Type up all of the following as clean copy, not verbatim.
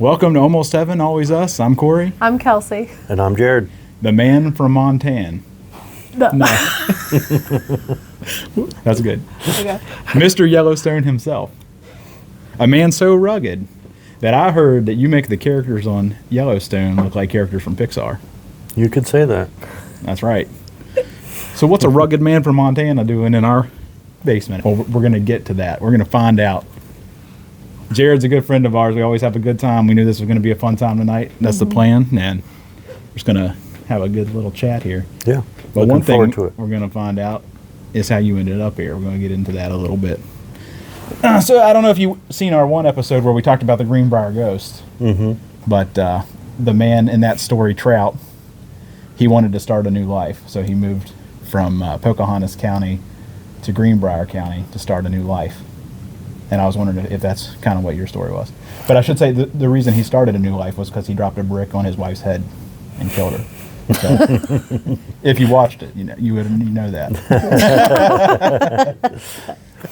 Welcome to Almost Heaven, Always Us. I'm Corey. I'm Kelsey. And I'm Jared. The man from Montana. No. That's good. Okay. Mr. Yellowstone himself. A man so rugged that I heard that you make the characters on Yellowstone look like characters from Pixar. You could say that. That's right. So what's a rugged man from Montana doing in our basement? Well, we're going to get to that. We're going to find out. Jared's a good friend of ours. We always have a good time. We knew this was going to be a fun time tonight. That's the plan, and we're just going to have a good little chat here. Yeah. But Looking one thing forward to it. we're going to find out is how you ended up here. We're going to get into that a little bit. So I don't know if you've seen our one episode where we talked about the Greenbrier ghost, but the man in that story, Trout, he wanted to start a new life. So he moved from Pocahontas County to Greenbrier County to start a new life. And I was wondering if that's kind of what your story was. But I should say the reason he started a new life was because he dropped a brick on his wife's head and killed her. So, if you watched it, you know that.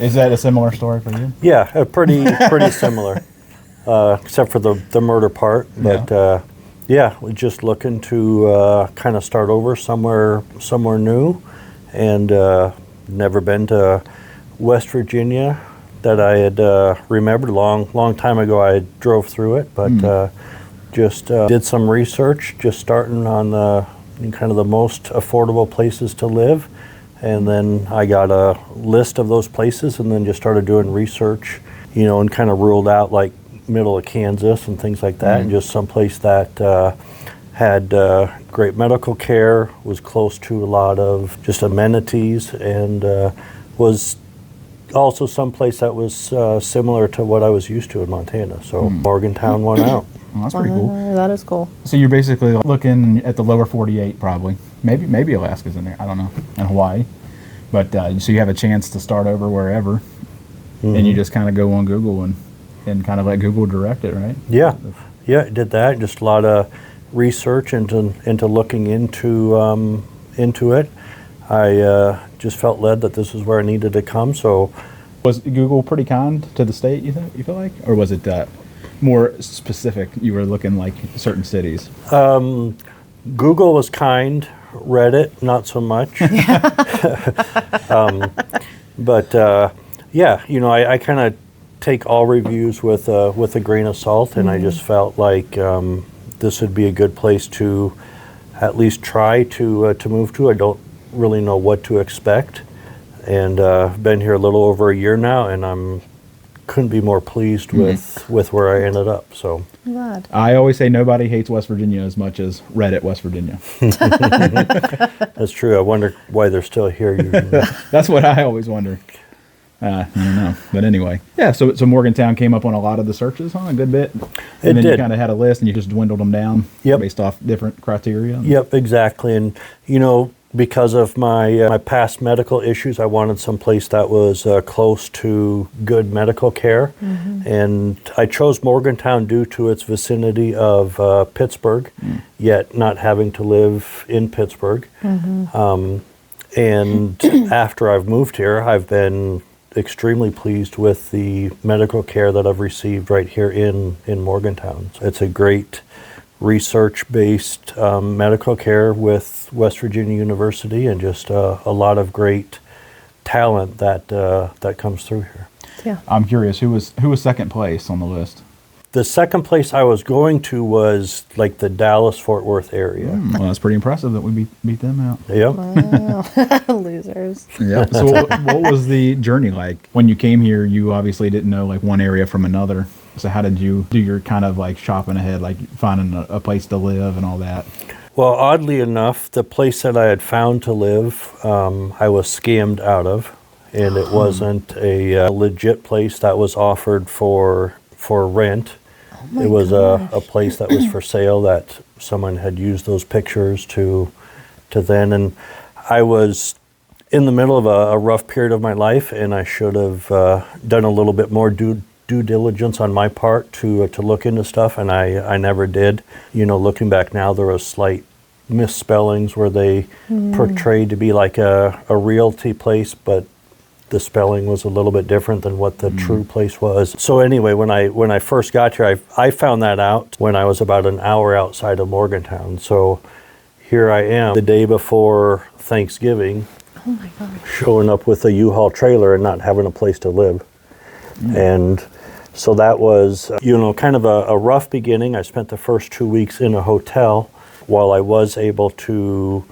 Is that a similar story for you? Yeah, pretty similar, except for the murder part. But we're just looking to kind of start over somewhere new, and never been to West Virginia. That I had remembered long time ago. I drove through it, but just did some research, just starting on kind of the most affordable places to live, and then I got a list of those places, and then just started doing research, and kind of ruled out like middle of Kansas and things like that, and just someplace that had great medical care, was close to a lot of just amenities, and was also someplace that was similar to what I was used to in Montana. So Morgantown won out. Well, that's pretty cool. That is cool. So you're basically looking at the lower 48 probably. Maybe Alaska's in there. I don't know. And Hawaii. But so you have a chance to start over wherever. And you just kind of go on Google and kind of let Google direct it, right? Yeah, I did that. Just a lot of research into looking into it. I just felt led that this is where I needed to come. So, was Google pretty kind to the state? You feel like, or was it more specific? You were looking like certain cities. Google was kind. Reddit not so much. But I kind of take all reviews with a grain of salt, and I just felt like this would be a good place to at least try to move to. I don't really know what to expect, and I've been here a little over a year now, and couldn't be more pleased with where I ended up. So I'm glad. I always say nobody hates West Virginia as much as Reddit West Virginia. That's true. I wonder why they're still here. That's what I always wonder. I don't know, but anyway, yeah. So Morgantown came up on a lot of the searches, huh? A good bit. And then did. You kind of had a list, and you just dwindled them down based off different criteria. Yep, exactly. And because of my past medical issues, I wanted some place that was close to good medical care, and I chose Morgantown due to its vicinity of Pittsburgh, yet not having to live in Pittsburgh. And after I've moved here, I've been extremely pleased with the medical care that I've received right here in Morgantown. So it's a great research-based medical care with West Virginia University, and just a lot of great talent that comes through here. Yeah. I'm curious, who was second place on the list? The second place I was going to was like the Dallas-Fort Worth area. Well, that's pretty impressive that we beat them out. Yep. Wow. Losers. Yeah. So what was the journey like? When you came here, you obviously didn't know like one area from another. So how did you do your kind of like shopping ahead, like finding a place to live and all that? Well, oddly enough, the place that I had found to live, I was scammed out of, and it wasn't a legit place that was offered for rent. It was a place that was for sale that someone had used those pictures to then, and I was in the middle of a rough period of my life, and I should have done a little bit more due diligence on my part to look into stuff, and I never did. Looking back now, there was slight misspellings where they portrayed to be like a realty place, but the spelling was a little bit different than what the true place was. So anyway, when I first got here, I found that out when I was about an hour outside of Morgantown. So here I am the day before Thanksgiving, Oh my gosh. showing up with a U-Haul trailer and not having a place to live. And so that was, kind of a rough beginning. I spent the first 2 weeks in a hotel while I was able to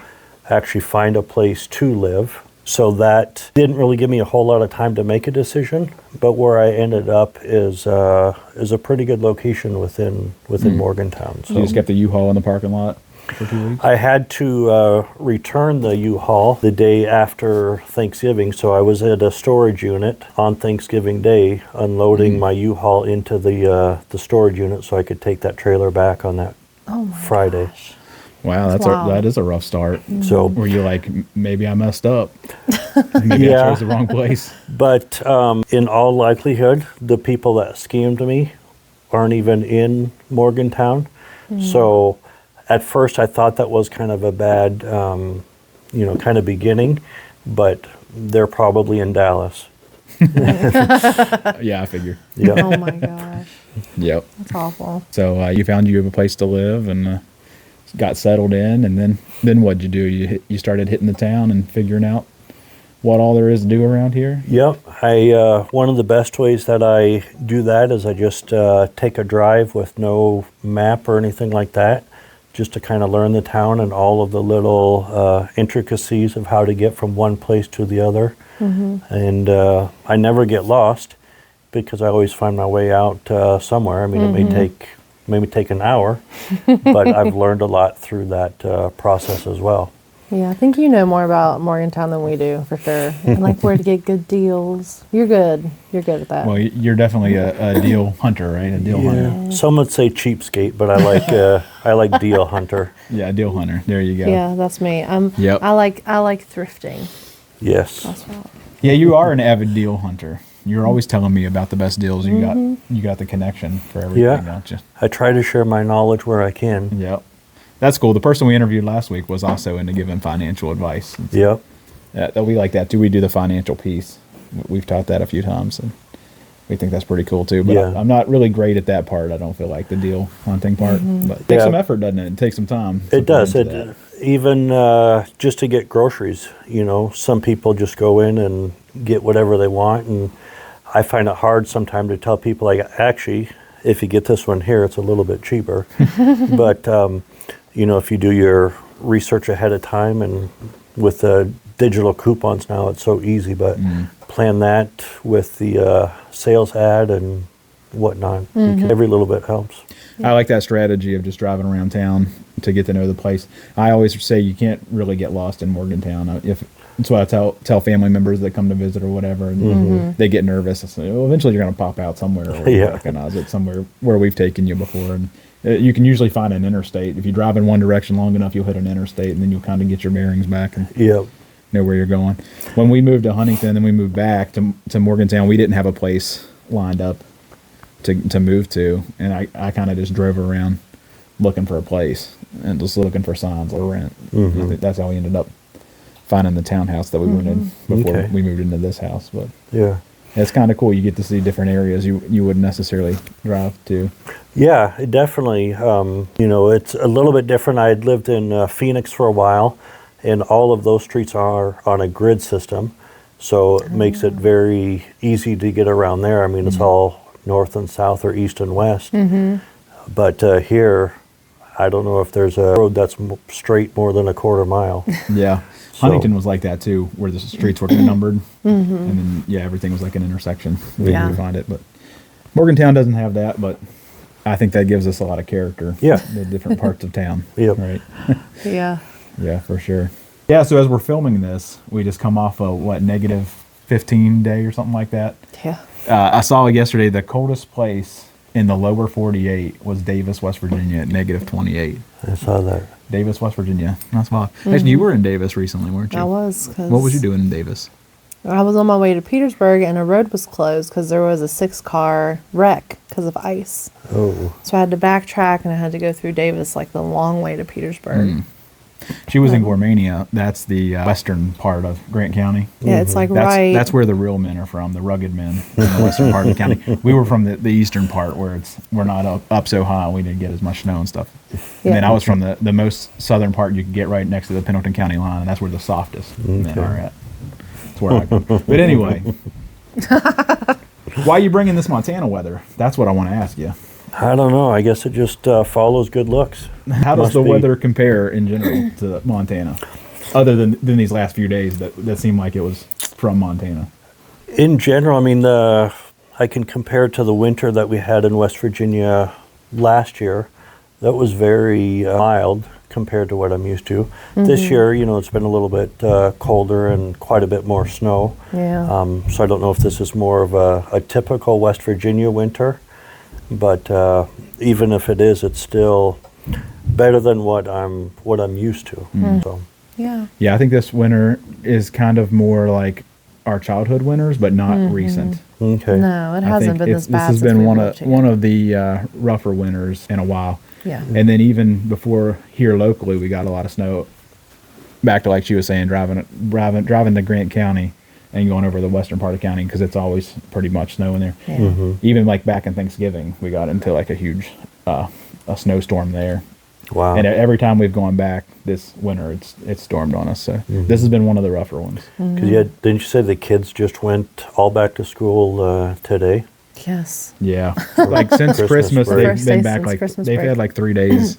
actually find a place to live. So that didn't really give me a whole lot of time to make a decision, but where I ended up is a pretty good location within Morgantown. So You just kept the U-Haul in the parking lot for 2 weeks? I had to return the U-Haul the day after Thanksgiving, so I was at a storage unit on Thanksgiving Day, unloading my U-Haul into the storage unit so I could take that trailer back on that Oh my Friday. gosh. Wow, that is a rough start. So, Were you like, maybe I messed up? Maybe I Yeah. chose the wrong place? but in all likelihood, the people that schemed me aren't even in Morgantown. So at first I thought that was kind of a bad, kind of beginning, but they're probably in Dallas. Yeah, I figured. Yeah. Oh my gosh. Yep. That's awful. So you found you have a place to live and got settled in, and then what'd you do? You started hitting the town and figuring out what all there is to do around here? Yep. One of the best ways that I do that is I just take a drive with no map or anything like that, just to kind of learn the town and all of the little intricacies of how to get from one place to the other. And I never get lost because I always find my way out somewhere. I mean, it may take an hour, but I've learned a lot through that process as well. Yeah, I think you know more about Morgantown than we do, for sure. And like where to get good deals. You're good. You're good at that. Well, you're definitely a deal hunter, right? A deal hunter. Some would say cheapskate, but I like deal hunter. Yeah, a deal hunter. There you go. Yeah, that's me. Yep. I like thrifting. Yes. That's right. Yeah, you are an avid deal hunter. You're always telling me about the best deals. You got the connection for everything, Yeah. don't you? I try to share my knowledge where I can. Yep. That's cool. The person we interviewed last week was also into giving financial advice. Yep. We like that too. We do the financial piece. We've taught that a few times, and we think that's pretty cool too. But Yeah. I'm not really great at that part. I don't feel like the deal hunting part. But it takes Yeah. some effort, doesn't it? It takes some time. to It does. put into that. Even just to get groceries, some people just go in and get whatever they want, and I find it hard sometimes to tell people, like, actually, if you get this one here, it's a little bit cheaper. But if you do your research ahead of time, and with the digital coupons now, it's so easy. But plan that with the sales ad and whatnot. Every little bit helps. I like that strategy of just driving around town to get to know the place. I always say you can't really get lost in Morgantown. That's what I tell family members that come to visit or whatever, and they get nervous. I say, well, eventually you're going to pop out somewhere where you Yeah. recognize it, somewhere where we've taken you before. And you can usually find an interstate. If you drive in one direction long enough, you'll hit an interstate, and then you'll kind of get your bearings back and Yep. know where you're going. When we moved to Huntington, then we moved back to Morgantown, we didn't have a place lined up to move to, and I kind of just drove around looking for a place and just looking for signs or rent. I think that's how we ended up finding the townhouse that we were in before Okay. we moved into this house. But Yeah. it's kind of cool. You get to see different areas you wouldn't necessarily drive to. Yeah, it definitely. It's a little bit different. I had lived in Phoenix for a while, and all of those streets are on a grid system, so it makes it very easy to get around there. I mean, it's all north and south or east and west. But here, I don't know if there's a road that's straight more than a quarter mile. Yeah. So- Huntington was like that too, where the streets were numbered, and then everything was like an intersection. We Yeah. could find it, but Morgantown doesn't have that. But I think that gives us a lot of character. Yeah. The different parts of town. Yep. Right. Yeah. Yeah, for sure. Yeah. So as we're filming this, we just come off a -15 day or something like that. Yeah. I saw yesterday the coldest place in the lower 48 was Davis, West Virginia at -28. I saw that. Davis, West Virginia. That's wild. Actually, you were in Davis recently, weren't you? I was. 'Cause What was you doing in Davis? I was on my way to Petersburg, and a road was closed because there was a 6-car wreck because of ice. Oh, So I had to backtrack, and I had to go through Davis, like the long way to Petersburg. She was in Gormania. That's the western part of Grant County. Yeah, it's like That's where the real men are from, the rugged men in the western part of the county. We were from the eastern part where we're not up so high. We didn't get as much snow and stuff. And then I was from the most southern part you could get right next to the Pendleton County line, and that's where the softest men are at. That's where I come. But anyway, why are you bringing this Montana weather? That's what I want to ask you. I don't know. I guess it just follows good looks. How does the weather compare in general to Montana, other than these last few days that seemed like it was from Montana? In general, I mean, I can compare it to the winter that we had in West Virginia last year. That was very mild compared to what I'm used to. This year, it's been a little bit colder and quite a bit more snow. Yeah. So I don't know if this is more of a typical West Virginia winter, but even if it is, it's still better than what I'm used to. So. Yeah. Yeah, I think this winter is kind of more like our childhood winters, but not recent. Okay. No, it hasn't been this bad. This has been one of the rougher winters in a while. Yeah. And then even before here locally, we got a lot of snow. Back to like she was saying, driving to Grant County and going over the western part of the county because it's always pretty much snow in there. Yeah. Even like back in Thanksgiving, we got into like a huge a snowstorm there. Wow. And every time we've gone back this winter, it's stormed on us. So this has been one of the rougher ones. Because didn't you say the kids just went all back to school today? Yes. Yeah, like since Christmas, break. they've been back like they've had like 3 days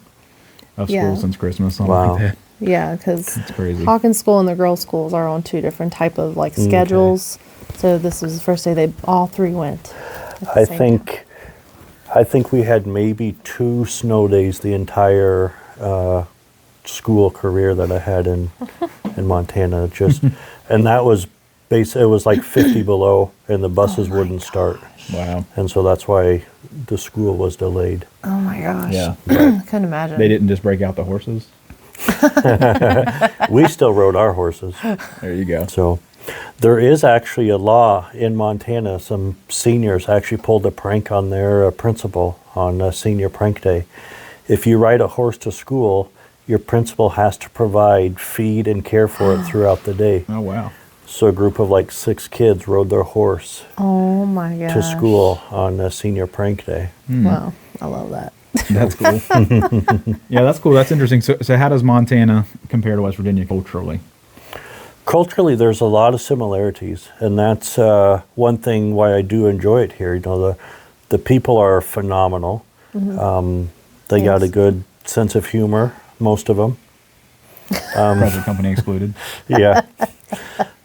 of school since Christmas. Something like that. Yeah, because It's crazy. Hawkins School and the girls' schools are on 2 different type of like schedules. So this was the first day they all 3 went. I think we had maybe 2 snow days the entire school career that I had in Montana. And that was it was like 50 below, and the buses wouldn't start. Wow. And so that's why the school was delayed. Oh my gosh. Yeah. I couldn't imagine. They didn't just break out the horses. We still rode our horses. There you go. So there is actually a law in Montana. Some seniors actually pulled a prank on their principal on senior prank day. If you ride a horse to school, your principal has to provide feed and care for it throughout the day. Oh wow. So a group of like 6 kids rode their horse Oh my gosh. to school on senior prank day. Wow. I love that. That's cool. Yeah, that's cool. That's interesting. So how does Montana compare to West Virginia culturally? Culturally, there's a lot of similarities, and that's one thing why I do enjoy it here. The people are phenomenal. They got a good sense of humor, most of them. Present company excluded. Yeah.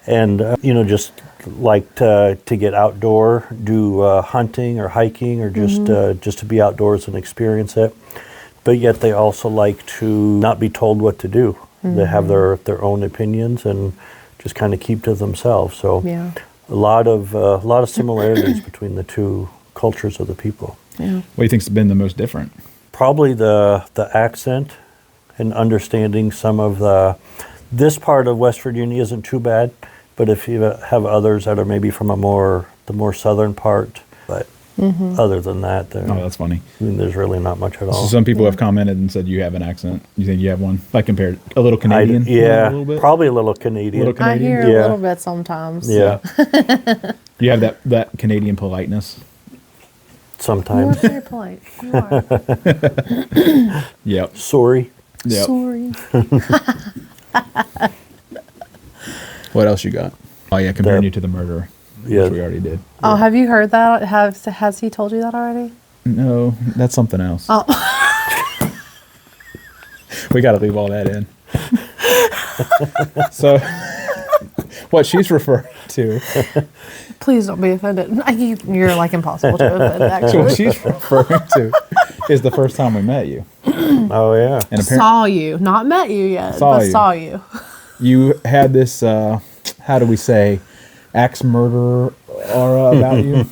And, just like to get outdoor, do hunting or hiking, or just to be outdoors and experience it. But yet they also like to not be told what to do. They have their own opinions and just kind of keep to themselves. So Yeah. a lot of similarities between the 2 cultures of the people. Yeah. What do you think's been the most different? Probably the accent and understanding some of this part of West Virginia isn't too bad, but if you have others that are maybe from the more southern part, but other than that, Oh, that's funny. there's really not much at all. So some people have commented and said you have an accent. You think you have one? Like compared a little Canadian? Yeah, a little bit? probably a little Canadian. Little I Canadian? hear Yeah. a little bit sometimes. Yeah, You have that Canadian politeness. You are sometimes. very polite. You are. Yep. Sorry. Yep. Sorry. What else you got? Oh yeah, comparing The- you to the murderer. Yeah. Which we already did. Oh, have you heard that? Has he told you that already? No, that's something else. Oh. We got to leave all that in. So, what she's referring to, Please don't be offended. You're like impossible to offend, so actually. what she's referring to is the first time we met you. Oh yeah. And apparently Saw you. Not met you yet, Saw but you. saw you. you had this, how do we say, axe murderer aura about you.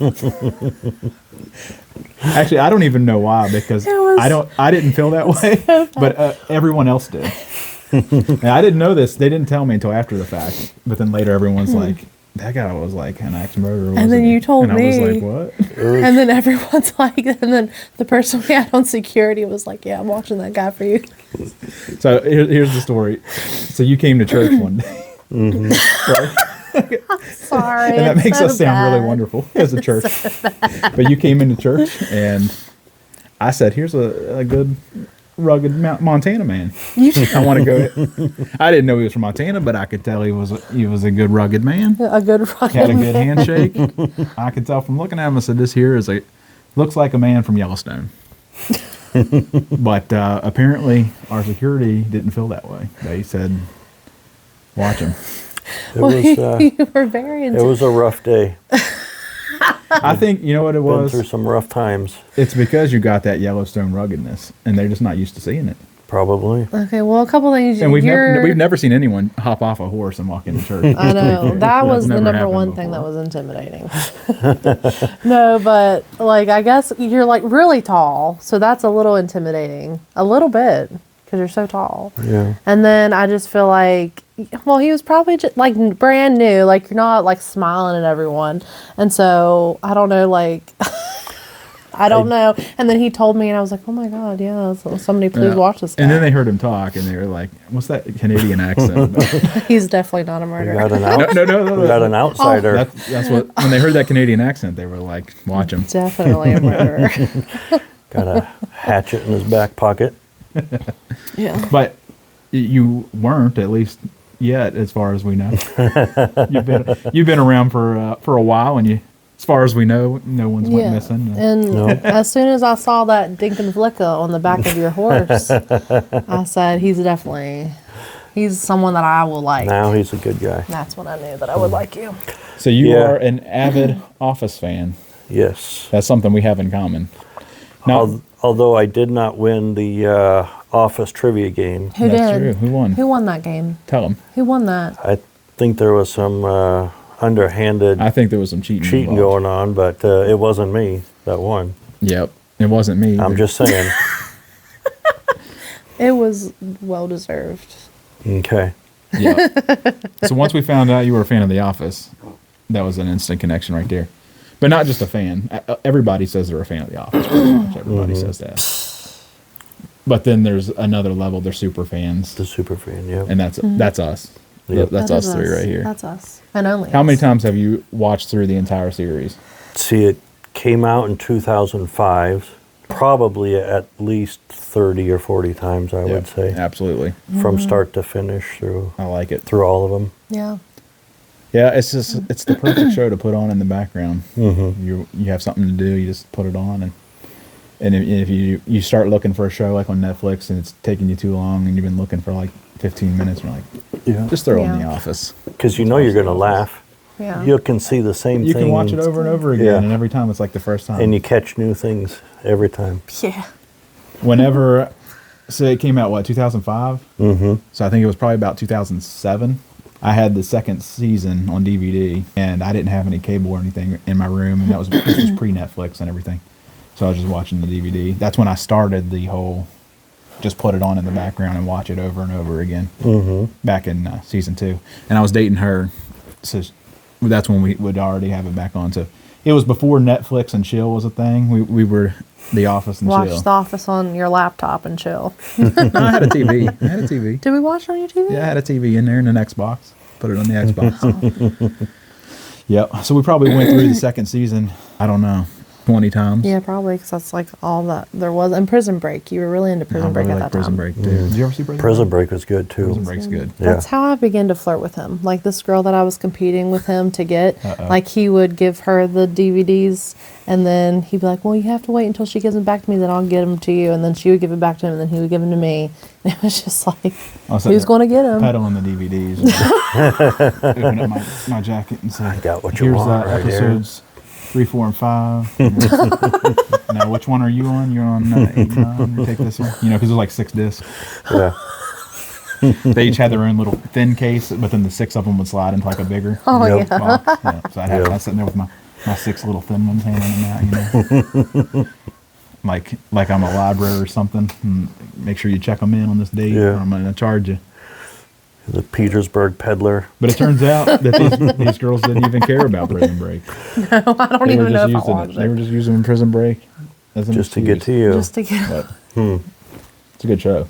Actually, I don't even know why, because I didn't feel that way, but everyone else did. And I didn't know this. They didn't tell me until after the fact. But then later, everyone's like, that guy was like an axe murderer. And then you told and me. I was like, what? And then everyone's like, and then the person we had on security was like, yeah, I'm watching that guy for you. So here's the story. So you came to church one day. Right? Sorry. And that it's makes so us sound really bad. wonderful as a church. But you came into church, and I said, here's a good, rugged Montana man. I want to go. I didn't know he was from Montana, but I could tell he was a good, rugged man. A good rocket. Had a good handshake. I could tell from looking at him. I said, this here looks like a man from Yellowstone. But apparently our security didn't feel that way. They said, watch him. It was You were very it was a rough day. I think, you know what it Been was? through some rough times, It's because you got that Yellowstone ruggedness, and they're just not used to seeing it. probably. Okay, well, a couple things. And we've never seen anyone hop off a horse and walk into church. I know. That was the never number happened one thing that before. was intimidating. No, but like, I guess you're like really tall. So that's a little intimidating. A little bit. Because you're so tall. Yeah. And then I just feel like, well, he was probably just like brand new. Like, you're not like smiling at everyone. And so I don't know, like, I don't know. And then he told me, and I was like, oh my God, yeah, so somebody please Yeah. watch this guy. And then they heard him talk, and they were like, "What's that Canadian accent?" He's definitely not a We murderer. got an No. we got an outsider. That's what. When they heard that Canadian accent, they were like, "Watch him." Definitely a murderer. Got a hatchet in his back pocket. Yeah. But you weren't, at least yet, as far as we know. You've been around for a while, and as far as we know, no one's went missing. And No. as soon as I saw that Dinkin' Flicka on the back of your horse, I said, he's someone that I will like. Now he's a good guy. That's when I knew that I would like you. So you Yeah. are an avid Office fan. Yes. That's something we have in common. Now, Although I did not win the Office trivia game, Who that's did? true. Who won? Who won that game? Tell them. Who won that? I think there was some underhanded I think there was some cheating. cheating involved. going on, but it wasn't me that won. Yep. It wasn't me. I'm either. just saying. It was well deserved. Okay. Yeah. So once we found out you were a fan of The Office, that was an instant connection right there. But not just a fan. Everybody says they're a fan of The Office. Pretty much everybody says that. But then there's another level. They're super fans, The super fan, yeah. and that's us. Yep. That's That us is three right here. That's us. And only How us. many times have you watched through the entire series? See, it came out in 2005, probably at least 30 or 40 times, I would Yeah, say, absolutely. from start to finish through I like it. all of them. Yeah. Yeah, it's the perfect show to put on in the background. Mm-hmm. You have something to do, you just put it on, and if you start looking for a show like on Netflix and it's taking you too long and you've been looking for like 15 minutes, and you're like, Yeah. just throw in Yeah. The Office. Because you know you're going to laugh. Yeah. You can see the same You thing. can watch it over and over again, Yeah. and every time it's like the first time. And you catch new things every time. Yeah. Whenever, so it came out, what, 2005? Mm-hmm. So I think it was probably about 2007. I had the second season on DVD, and I didn't have any cable or anything in my room, and this was pre-Netflix and everything. So I was just watching the DVD. That's when I started the whole, just put it on in the background and watch it over and over again. Mm-hmm. Back in season 2, and I was dating her, so that's when we would already have it back on. So it was before Netflix and chill was a thing. We were The Office and Watch chill. The Office on your laptop and chill. No, I had a TV. Did we watch it on your TV? Yeah, I had a TV in there and an Xbox. Put it on the Xbox. Yep. So we probably went through the second season, I don't know, 20 times. Yeah, probably, because that's like all that there was. And Prison Break. You were really into Prison I Break really at like that Prison time. Break, too. Did you ever see Prison Break? Prison Break was good, too. Prison Break's good. Yeah. That's how I began to flirt with him. Like this girl that I was competing with him to get, Uh-oh. like he would give her the DVDs, and then he'd be like, "Well, you have to wait until she gives them back to me, then I'll get them to you." And then she would give it back to him, and then he would give them to me. And it was just like, I was sitting who's there going to get them? pedaling the DVDs. And open up my jacket and say, I got what you here's want right here." episodes 3, 4, and 5. Now, which one are you on? You're on 8, 9. You take this one. You know, because there's like 6 discs. Yeah. They each had their own little thin case, but then the 6 of them would slide into like a bigger Oh, Yep. yeah. box. Yeah. So I Yeah. was sitting there with my 6 little thin ones handing them out, you know. like I'm a library or something. And make sure you check them in on this date, Yeah. or I'm going to charge you. The Petersburg peddler. But it turns out that these girls didn't even care about Prison Break. No, I don't even know if I watched They were it. just using Prison Break as an Just to get to excuse. you. Just to get. But it's a good show.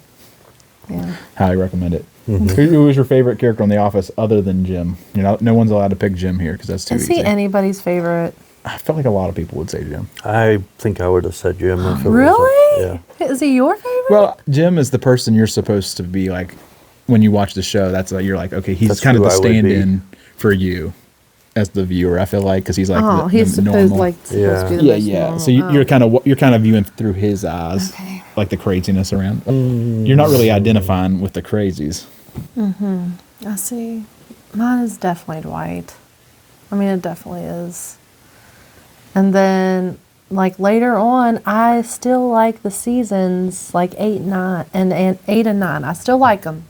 Yeah. Highly recommend it. Who was your favorite character on The Office other than Jim? You know, no one's allowed to pick Jim here because that's too Is easy. he anybody's favorite? I felt like a lot of people would say Jim. I think I would have said Jim if it Really? was. Yeah. Is he your favorite? Well, Jim is the person you're supposed to be like when you watch the show. That's you're like, okay, he's That's kind of who the I would be. stand-in for you as the viewer. I feel like because he's like Oh, the he's supposed normal. like supposed to be the Yeah, most yeah. normal. So you're kind of viewing through his eyes, Okay. like the craziness around. You're not really identifying with the crazies. I see. Mine is definitely Dwight. I mean, it definitely is. And then, like later on, I still like the seasons, like 8, 9, and 8 and 9. I still like them.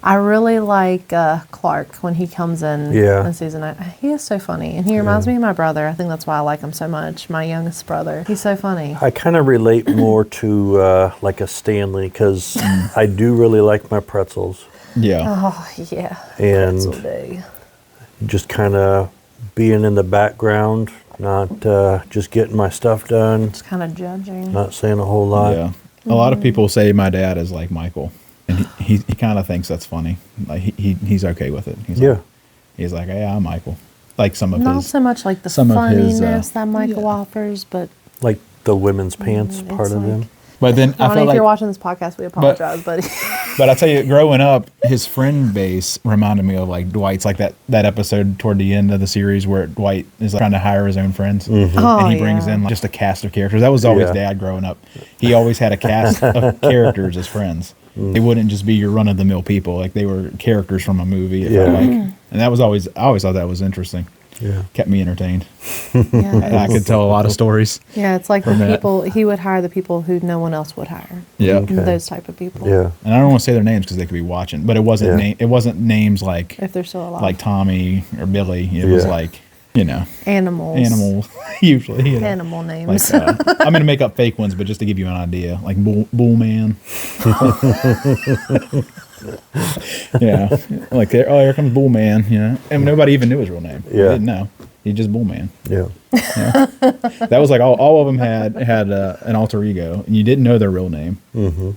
I really like Clark when he comes in in season 9. He is so funny, and he reminds me of my brother. I think that's why I like him so much. My youngest brother. He's so funny. I kind of relate more to like a Stanley because I do really like my pretzels. Yeah. Oh yeah. And Pretzel day. just kind of being in the background, not just getting my stuff done, Just kind of judging. not saying a whole lot. Yeah. A lot of people say my dad is like Michael, and he kind of thinks that's funny. Like he's okay with it. He's like, yeah, I'm Michael. Like some of Not his. so much like the some of his, funniness that Michael offers, but Like the women's pants part it's of like- him. But then I Ronnie, feel if like, you're watching this podcast, we apologize, buddy. but I tell you, growing up, his friend base reminded me of like Dwight's, like that episode toward the end of the series where Dwight is like, trying to hire his own friends, and he brings in like, just a cast of characters. That was always Yeah. Dad growing up. He always had a cast of characters as friends. They wouldn't just be your run of the mill people; like they were characters from a movie. It felt like. And that was always I always thought that was interesting. Yeah. Kept me entertained. Yeah, I could tell a lot of stories. yeah, it's like the that. people he would hire the people who no one else would hire. Yeah. Okay. Those type of people. Yeah. And I don't want to say their names because they could be watching, but it wasn't Yeah. it wasn't names like If they're still alive. like Tommy or Billy. It was Yeah. like animals. animals usually. Animal names. Like, I'm gonna make up fake ones, but just to give you an idea, like Bull Man. Yeah, like here comes Bull Man. And nobody even knew his real name. Yeah. They didn't know. He just Bull Man. Yeah. That was like all of them had an alter ego, and you didn't know their real name. Mm-hmm.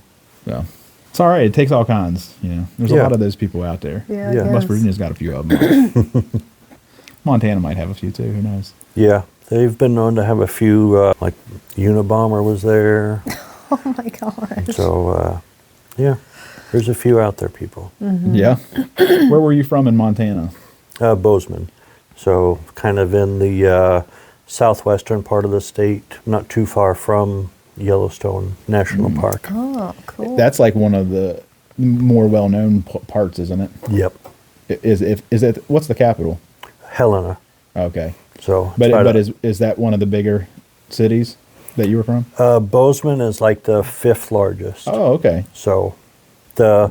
So it's all right. It takes all kinds. There's a Yeah. lot of those people out there. Yeah, Yeah. West yes. Virginia's got a few of them. Montana might have a few too. Who knows? Yeah. They've been known to have a few, like Unabomber was there. Oh my gosh. So, yeah, there's a few out there, people. Yeah. Where were you from in Montana? Bozeman. So, kind of in the southwestern part of the state, not too far from Yellowstone National Park. Oh, cool. That's like one of the more well-known parts, isn't it? Yep. Is it? What's the capital? Helena. Okay. So, But it's about is that one of the bigger cities that you were from? Bozeman is like the 5th largest. Oh, okay. So, the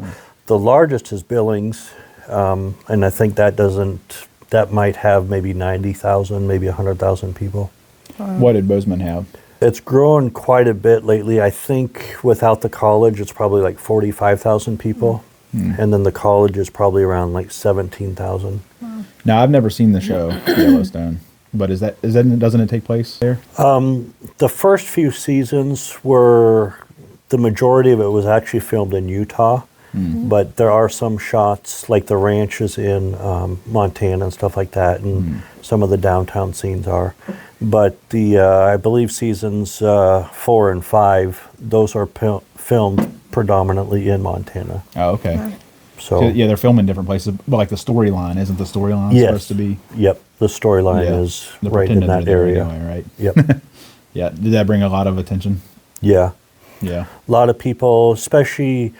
largest is Billings, and I think that might have maybe 90,000, maybe 100,000 people. What did Bozeman have? It's grown quite a bit lately. I think without the college, it's probably like 45,000 people. And then the college is probably around like 17,000. Now, I've never seen the show Yellowstone, but doesn't it take place there? The first few seasons the majority of it was actually filmed in Utah. But there are some shots, like the ranches in Montana and stuff like that, and some of the downtown scenes are. But I believe seasons 4 and 5, those are filmed predominantly in Montana. Oh, okay. So, Yeah, they're filming different places, but like the storyline, isn't the storyline Yes. supposed to be? Yep, the storyline Yeah, is they're right in pretending that they're area. anyway, right? Yep. Yeah. Did that bring a lot of attention? Yeah. Yeah. A lot of people, especially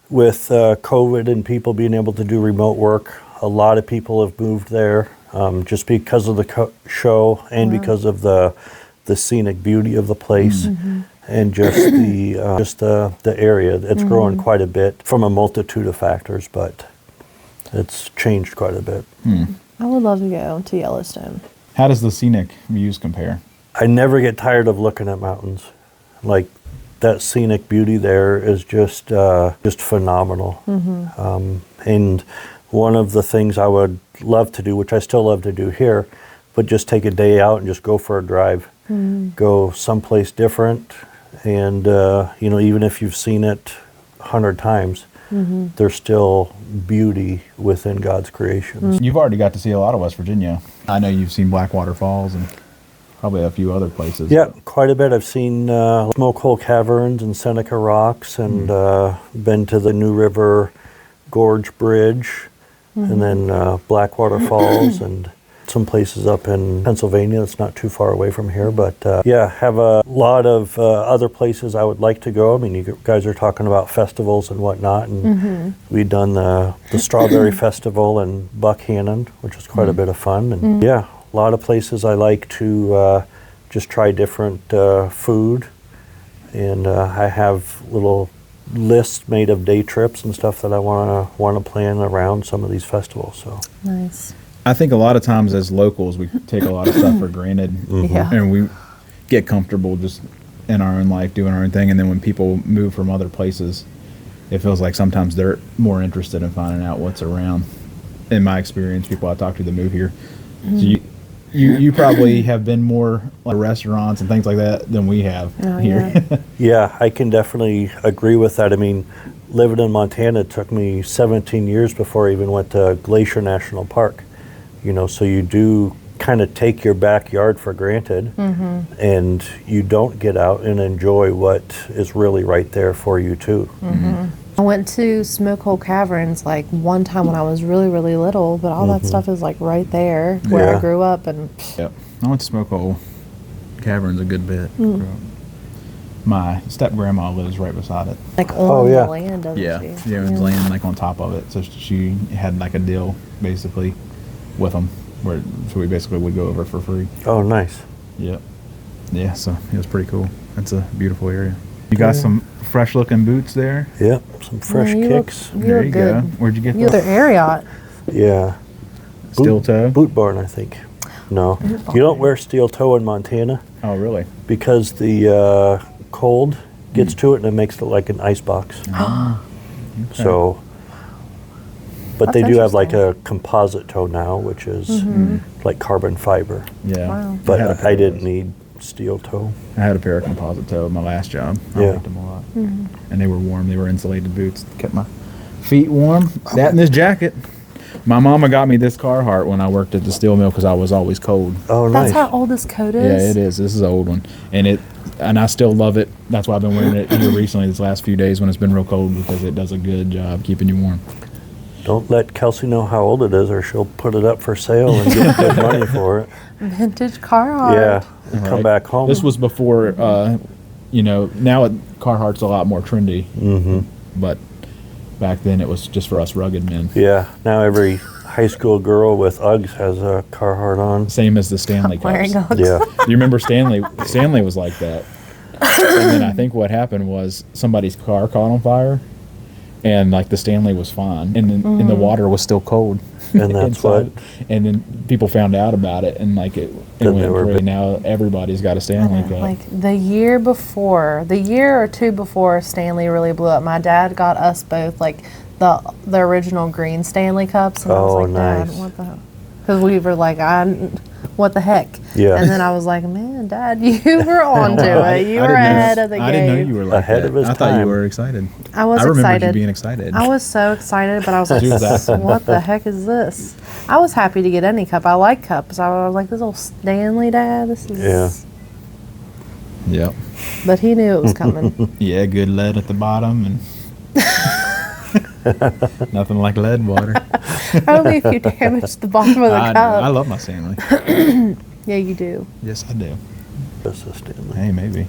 with COVID and people being able to do remote work, a lot of people have moved there just because of the show and because of the scenic beauty of the place and just the area. It's grown quite a bit from a multitude of factors, but it's changed quite a bit. I would love to go to Yellowstone. How does the scenic views compare? I never get tired of looking at mountains. Like, that scenic beauty there is just phenomenal. And one of the things I would love to do, which I still love to do here, but just take a day out and just go for a drive, go someplace different, and even if you've seen it 100 times, there's still beauty within God's creations. You've already got to see a lot of West Virginia. I know you've seen Blackwater Falls and probably a few other places. Yeah, quite a bit. I've seen Smoke Hole Caverns and Seneca Rocks, and been to the New River Gorge Bridge, and then Blackwater Falls, and some places up in Pennsylvania that's not too far away from here. But have a lot of other places I would like to go. I mean, you guys are talking about festivals and whatnot, and we've done the Strawberry Festival in Buckhannon, which was quite a bit of fun. And a lot of places I like to just try different food, and I have little lists made of day trips and stuff that I want to plan around some of these festivals. So Nice. I think a lot of times as locals, we take a lot of stuff for granted, Yeah. and we get comfortable just in our own life doing our own thing. And then when people move from other places, it feels like sometimes they're more interested in finding out what's around. In my experience, people I talk to that move here, so you probably have been more like restaurants and things like that than we have here. yeah, I can definitely agree with that. I mean, living in Montana, it took me 17 years before I even went to Glacier National Park. So you do kind of take your backyard for granted, and you don't get out and enjoy what is really right there for you too. I went to Smoke Hole Caverns like one time when I was really, really little, but all that stuff is like right there where I grew up. And Yep. I went to Smoke Hole Caverns a good bit. My step-grandma lives right beside it. like on the land, doesn't she? Yeah, it was laying like on top of it. So she had like a deal basically with them, so we basically would go over for free. Oh, nice. Yep. Yeah, so it was pretty cool. That's a beautiful area. You got some fresh-looking boots there. Yep, some fresh you kicks. There look you good. go. Where'd you get You're the those? Ariat. Yeah. Steel toe? Boot Barn, I think. No, you don't wear steel toe in Montana Oh, really? because the cold gets to it and it makes it like an ice box. So, but That's they do have like interesting. a composite toe now, which is like carbon fiber. Yeah. Wow. But had a pair I of didn't those. need steel toe. I had a pair of composite toe at my last job. I Yeah. liked them a lot. And they were warm. They were insulated boots. Kept my feet warm. That and this jacket. My mama got me this Carhartt when I worked at the steel mill because I was always cold. Oh, That's nice. how old this coat is? Yeah, it is. This is an old one. And I still love it. That's why I've been wearing it here recently, this last few days when it's been real cold, because it does a good job keeping you warm. Don't let Kelsey know how old it is, or she'll put it up for sale and get good money for it. Vintage Carhartt. Yeah, and come Right. back home. This was before, now Carhartt's a lot more trendy. But back then it was just for us rugged men. Yeah, now every high school girl with Uggs has a Carhartt on. Same as the Stanley Wearing cups. Uggs. Yeah. Do you remember Stanley? Stanley was like that. And then I think what happened was somebody's car caught on fire, and like the Stanley was fine, and then and the water was still cold. And that's inside. And then people found out about it, and like it Then they went were crazy. big. Now everybody's got a Stanley cup. Like the year or two before Stanley really blew up, my dad got us both like the original green Stanley cups, and I was Oh, like, Dad, nice. what the? Because we were like, what the heck? Yeah. And then I was like, man, Dad, you were onto it. You I were didn't know- ahead of the game. I didn't know you were like Ahead that. of his I thought you time. were excited. I was I remember excited. you being excited. I was so excited, but I was Do that. like, what the heck is this? I was happy to get any cup. I like cups. I was like, this little Stanley, Dad, this is... Yeah. Yep. But he knew it was coming. Yeah, good lead at the bottom, and nothing like lead water. Only if you damage the bottom of the I cup. love my Stanley. Yeah, you do. Yes, I do. This is Stanley. Hey, maybe.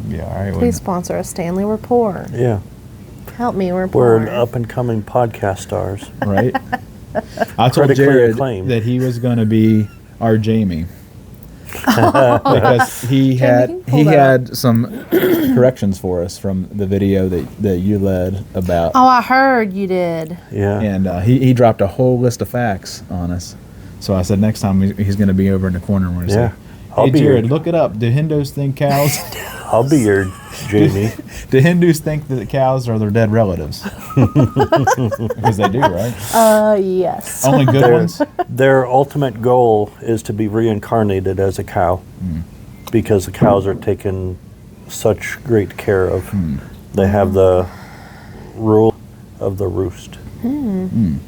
Yeah, all right. Please sponsor us, Stanley. We're poor. Yeah, Help me, we're poor. we're an up and coming podcast stars. Right? I told Critically Jared acclaimed. that he was going to be our Jamie. Because he Jamie, can you pull that had some corrections for us from the video that you led about. Oh, I heard you did. Yeah. And he dropped a whole list of facts on us. So I said next time he's going to be over in the corner and we're going to Yeah. say, I'll hey, be Jared, your- look it up. Do Hindos think cows? I'll be your Jamie. Do Hindus think that cows are their dead relatives? Because they do, right? Yes. Only good Their, ones? their ultimate goal is to be reincarnated as a cow because the cows are taken such great care of. They have the rule of the roost. Intriguing.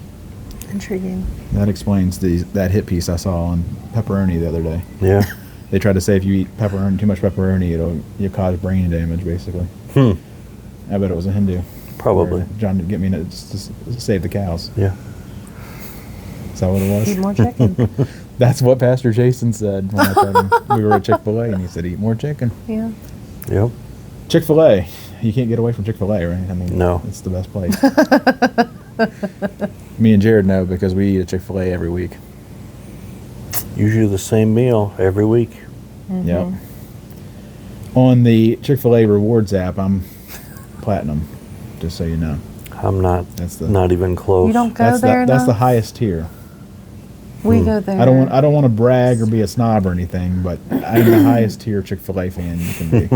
That explains that hit piece I saw on pepperoni the other day. Yeah. They tried to say if you eat too much pepperoni, you'll cause brain damage, basically. I bet it was a Hindu. Probably. Or John to get me to save the cows. Yeah. Is that what it Eat was? more chicken. That's what Pastor Jason said when I told him we were at Chick-fil-A, and he said, eat more chicken. Yeah. Yep. Chick-fil-A. You can't get away from Chick-fil-A, right? I mean, No. It's the best place. Me and Jared know because we eat at Chick-fil-A every week. Usually the same meal every week. Yep. On the Chick-fil-A rewards app, I'm platinum, just so you know. I'm not. That's the Not even close. You don't go that's there that's the enough? highest tier. We go there. I don't want to brag or be a snob or anything, but I'm the highest tier Chick-fil-A fan you can be.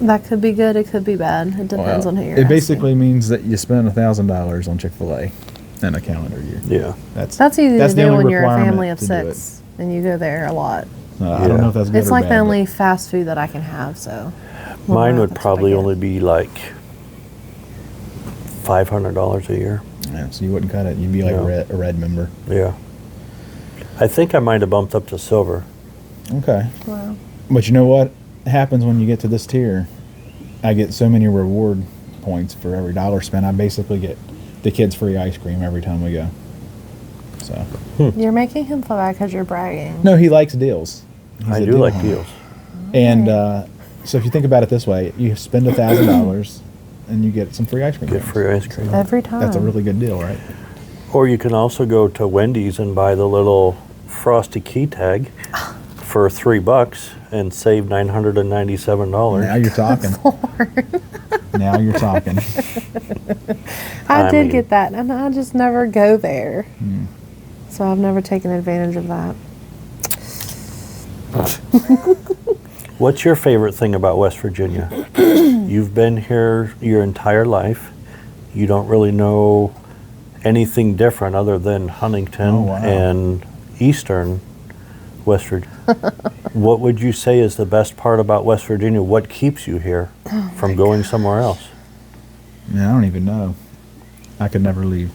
That could be good. It could be bad. It depends Well, on who you're it asking. basically means that you spend $1,000 on Chick-fil-A in a calendar year. Yeah. That's easy that's to the do only when you're a requirement family of to do it. 6 and you go there a lot. I don't know if that's good It's or like bad, the but- only fast food that I can have. So Mine would that's probably what I get. only be like $500 a year. Yeah, so you wouldn't cut it. You'd be like No. a red member. Yeah. I think I might have bumped up to silver. Okay. Wow. But you know what happens when you get to this tier? I get so many reward points for every dollar spent. I basically get the kids free ice cream every time we go. So You're making him feel bad because you're bragging. no, he likes deals. He's I a do deal like hunter. deals. And so if you think about it this way, you spend $1,000 and you get some free ice cream. Get cones. free ice cream. Every time. That's a really good deal, right? Or you can also go to Wendy's and buy the little frosty key tag for $3 and save $997. Now you're talking. Now you're talking. I did mean- get that, and I just never go there. Hmm. So I've never taken advantage of that. What's your favorite thing about West Virginia? You've been here your entire life. You don't really know anything different other than Huntington Oh, wow. and Eastern West Virginia. What would you say is the best part about West Virginia? What keeps you here from going somewhere else? Man, I don't even know. I could never leave.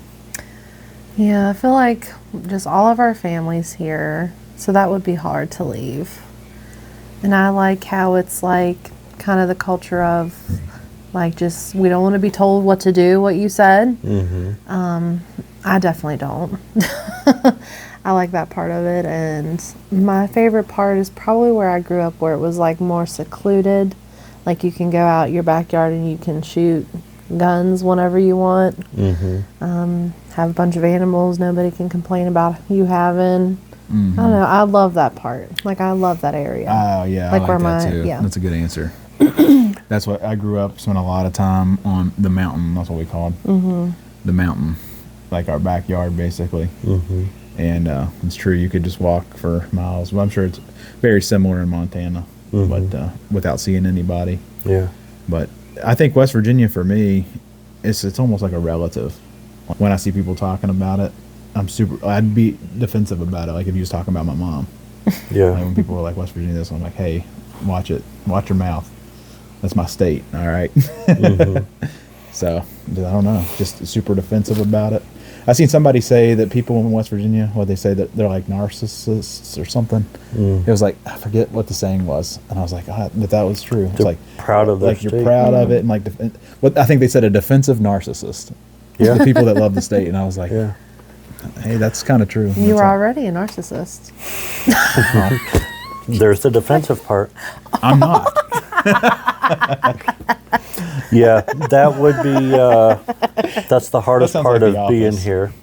Yeah, I feel like just all of our families here, so that would be hard to leave. And I like how it's like kind of the culture of like just we don't want to be told what to do, what you said. I definitely don't. I like that part of it, and my favorite part is probably where I grew up, where it was like more secluded. Like you can go out your backyard and you can shoot guns whenever you want. Have a bunch of animals. Nobody can complain about you having. I don't know. I love that part. Like I love that area. Oh yeah, Like I where like that my- too. yeah. That's a good answer. That's what I grew up. Spent a lot of time on the mountain. That's what we called the mountain, like our backyard basically. And it's true. You could just walk for miles. Well, I'm sure it's very similar in Montana, but without seeing anybody. Yeah. But I think West Virginia for me, it's almost like a relative. When I see people talking about it, I'd be defensive about it. Like if you was talking about my mom. Like Yeah. when people were like West Virginia this, I'm like, hey, watch it. Watch your mouth. That's my state. All right. So I don't know. Just super defensive about it. I seen somebody say that people in West Virginia, what they say that they're like narcissists or something. It was like I forget what the saying was, and I was like, but that was true. It's They're like proud of their like you're state. proud of it, and like what I think they said a defensive narcissist. Yeah. The people that love the state, and I was like, Yeah. hey, that's kind of true. you That's were all- already a narcissist. There's the defensive part. I'm not. Yeah, that would be, that's the hardest sounds part like of The being Office. here.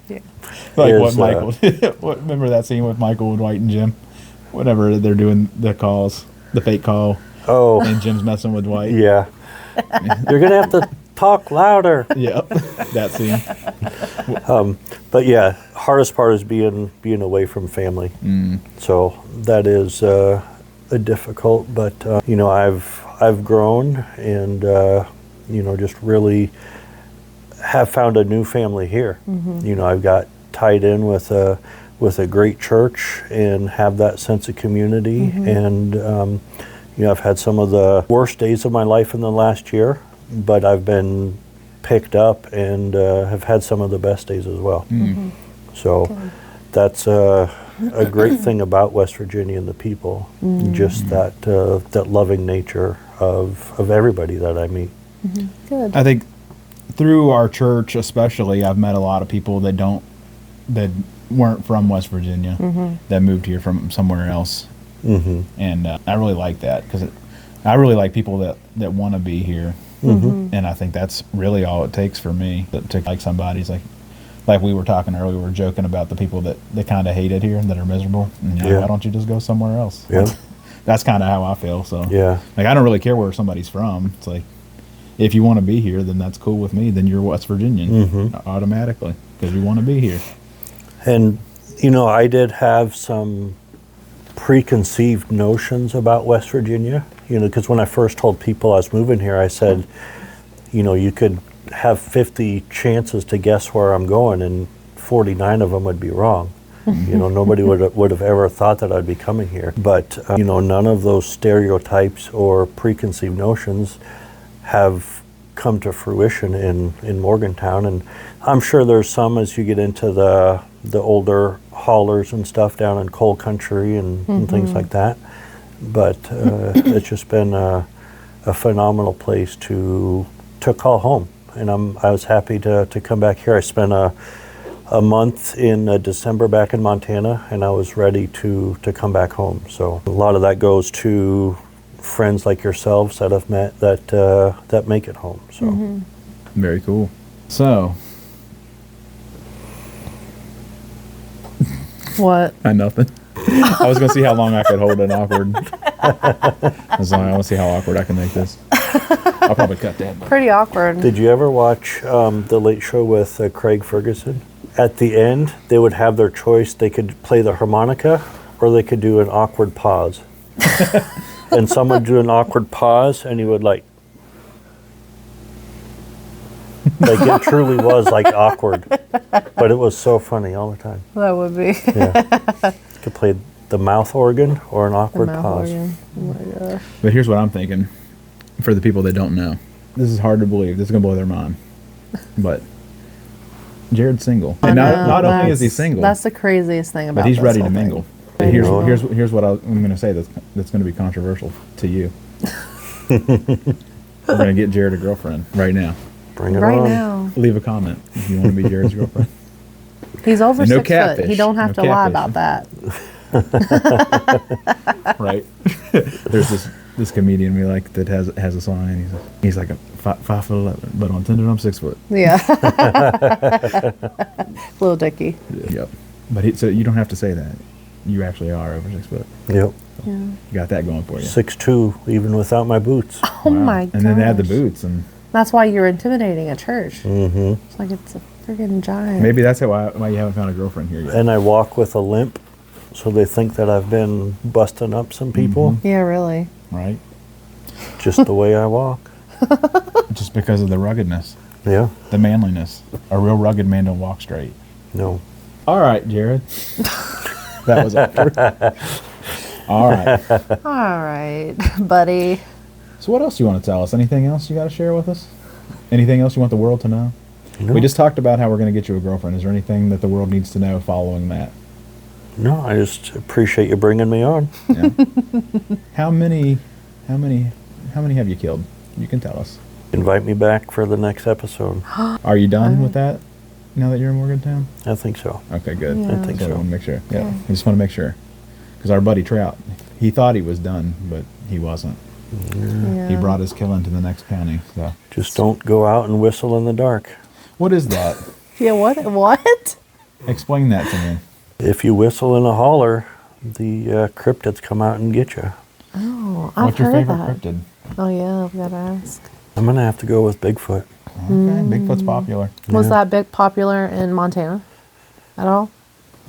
Like is, what Michael? Remember that scene with Michael, Dwight, and Jim? Whenever they're doing the calls, the fake call, Oh, and Jim's messing with Dwight. yeah. You're going to have to talk louder. Yep. That scene. But yeah, hardest part is being away from family. So that is a difficult, but you know, I've I've grown and, just really have found a new family here. I've got tied in with a great church and have that sense of community. And, I've had some of the worst days of my life in the last year, but I've been picked up and have had some of the best days as well. So that's a great thing about West Virginia and the people, just that loving nature of everybody that I meet. Good. I think through our church, especially, I've met a lot of people that weren't from West Virginia, that moved here from somewhere else, and I really like that because I really like people that want to be here, and I think that's really all it takes for me to like somebody's like we were talking earlier. We were joking about the people that kind of hate it here and that are miserable. And, why don't you just go somewhere else? Yeah. That's kind of how I feel. So Yeah. like I don't really care where somebody's from. It's like if you want to be here, then that's cool with me. Then you're West Virginian automatically because you want to be here. And, I did have some preconceived notions about West Virginia, because when I first told people I was moving here, I said, you could have 50 chances to guess where I'm going and 49 of them would be wrong. Nobody would have ever thought that I'd be coming here. But, none of those stereotypes or preconceived notions have come to fruition in Morgantown. And I'm sure there's some as you get into the older haulers and stuff down in coal country and things like that. But it's just been a phenomenal place to call home. And I was happy to come back here. I spent a month in December back in Montana, and I was ready to come back home. So a lot of that goes to friends like yourselves that I've met that make it home. So Very cool. So What? nothing. I was gonna see how long I could hold an awkward. I want to see how awkward I can make this. I'll probably cut that. Pretty awkward. did you ever watch The Late Show with Craig Ferguson? At the end, they would have their choice. They could play the harmonica or they could do an awkward pause. And someone would do an awkward pause and he would like it truly was like awkward. But it was so funny all the time. That would be. Yeah. You could play the mouth organ or an The awkward mouth pause. organ. Oh my gosh. But here's what I'm thinking. For the people that don't know, this is hard to believe. This is gonna blow their mind. But Jared's single, and not only is he single, That's the craziest thing about. but he's this ready whole to thing. mingle. I And know. here's what I'm going to say that's going to be controversial to you. We're going to get Jared a girlfriend right now. Bring it Right on. now, Leave a comment if you want to be Jared's girlfriend. he's over And no 6 foot. catfish. He don't have No to lie catfish. about that. Right? There's this comedian we like that has a song, and he's like a 5'11", but on Tinder I'm 6 foot. Yeah. Little Dicky. Yep. But so you don't have to say that. You actually are over 6 foot. Yep. Yeah. You got that going for you. 6'2", even without my boots. Oh Wow. my god. And then add the boots, and That's why you're intimidating a church. Mm-hmm. It's like it's a freaking giant. maybe that's why you haven't found a girlfriend here yet. And I walk with a limp, so they think that I've been busting up some people. Yeah, really. Right? Just the way I walk. Just because of the ruggedness, Yeah. the manliness. A real rugged man don't walk straight. No. All right, Jared. That was awkward. All right. All right, buddy. So what else do you want to tell us? Anything else you got to share with us? Anything else you want the world to know? No. We just talked about how we're going to get you a girlfriend. Is there anything that the world needs to know following that? No, I just appreciate you bringing me on. Yeah. How many have you killed? You can tell us. Invite me back for the next episode. Are you done with that now that you're in Morgantown? I think so. Okay, good. Yeah. I think I so. want to make sure. Yeah, I just want to make sure. Because our buddy Trout, he thought he was done, but he wasn't. Yeah. He brought his killing to the next county. So, Just don't go out and whistle in the dark. what is that? Yeah, what? Explain that to me. If you whistle in a holler, the cryptids come out and get you. Oh, I've What's your heard favorite that. cryptid? Oh yeah, I've got to ask. I'm going to have to go with Bigfoot. Okay, Bigfoot's popular. Was Yeah. that big popular in Montana at all?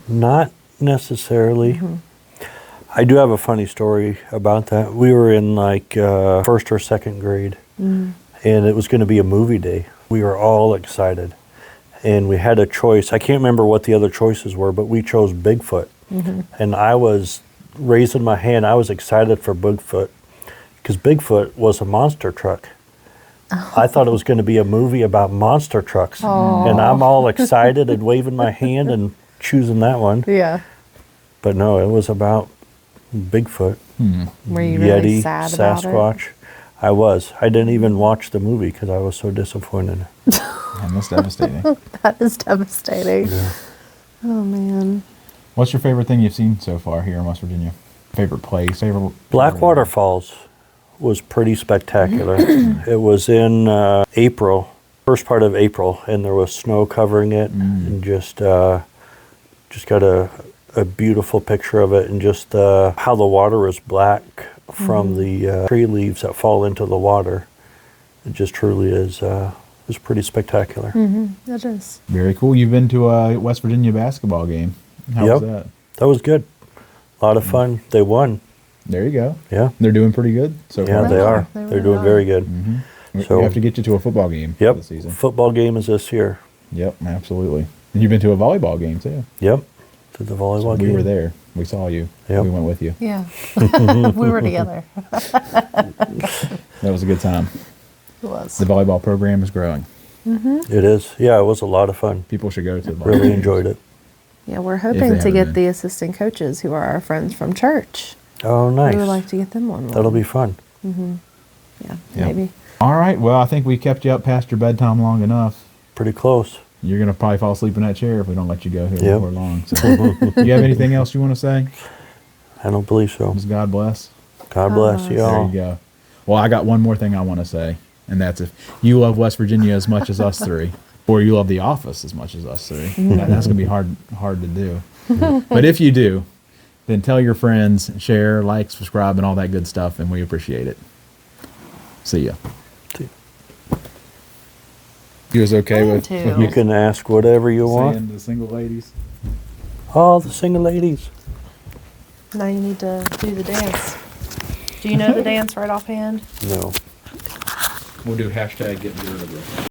Not necessarily. I do have a funny story about that. We were in like first or second grade, and it was going to be a movie day. We were all excited, and we had a choice. I can't remember what the other choices were, but we chose Bigfoot. And I was raising my hand. I was excited for Bigfoot because Bigfoot was a monster truck. I thought it was going to be a movie about monster trucks, and I'm all excited and waving my hand and choosing that one. Yeah. But no, it was about Bigfoot, Were you really Yeti, sad about it? Sasquatch. I was. I didn't even watch the movie because I was so disappointed. And that's devastating. That is devastating. Yeah. Oh man. What's your favorite thing you've seen so far here in West Virginia? Favorite place? Favorite Blackwater Falls was pretty spectacular. It was in April, first part of April, and there was snow covering it, and just got a beautiful picture of it, and just how the water is black from the tree leaves that fall into the water. It just truly is pretty spectacular. That is. Very cool. You've been to a West Virginia basketball game. How was that? That was good. A lot of fun. They won. There you go. Yeah. They're doing pretty good so Yeah, far. they are. They They're really doing are. very good. We So- have to get you to a football game Yep. this season. Football game is this year. Yep, absolutely. And you've been to a volleyball game too. Yep. To the volleyball game. We were there. We saw you. Yep. We went with you. Yeah. We were together. That was a good time. It was. The volleyball program is growing. It is. Yeah, it was a lot of fun. People should go to the volleyball Really games. enjoyed it. Yeah, we're they hoping to haven't get been. the assistant coaches who are our friends from church. Oh, nice. We would like to get them on. That'll be fun. Yeah, Yep. maybe. All right. Well, I think we kept you up past your bedtime long enough. Pretty close. You're gonna probably fall asleep in that chair if we don't let you go here Yep. before long. So, do you have anything else you want to say? I don't believe so. Just God bless. God bless bless. you There all. you go. Well, I got one more thing I want to say, and that's if you love West Virginia as much as us three, or you love The Office as much as us three, that's gonna be hard to do. But if you do, then tell your friends, share, like, subscribe, and all that good stuff, and we appreciate it. See ya. You was okay Mine with too. You can ask whatever you want. saying the single ladies? All the single ladies. Now you need to do the dance. Do you know the dance right offhand? No. We'll do hashtag getting rid of it.